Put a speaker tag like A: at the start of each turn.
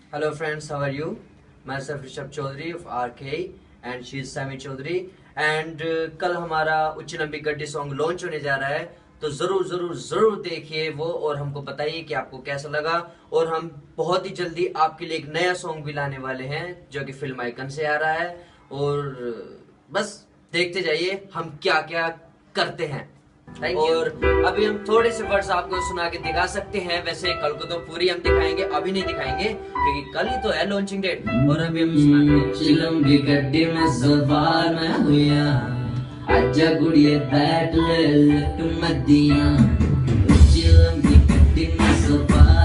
A: Hello friends, how are you? Myself Rishabh Chaudhary of RK and she is Sammy Chaudhary and कल हमारा उच्ची लंबी गड्डी song launch होने जा रहा है तो जरूर जरूर जरूर देखिए वो और हमको बताइए कि आपको कैसा लगा। और हम बहुत ही जल्दी आपके लिए एक नया सॉन्ग भी लाने वाले हैं जो कि फिल्म आइकन से आ रहा है और बस देखते जाइए हम क्या क्या करते हैं। और अभी हम थोड़े से वर्ड्स आपको सुना के दिखा सकते हैं। वैसे कल को तो पूरी हम दिखाएंगे, अभी नहीं दिखाएंगे क्योंकि कल ही तो है लॉन्चिंग डेट। और अभी हम सुनाते हैं
B: उच्ची लंबी गड्डी में सवार मैं हुआ, आजा गुड़िए बैठ ले लट मदिया। उच्ची लंबी गड्डी में सवार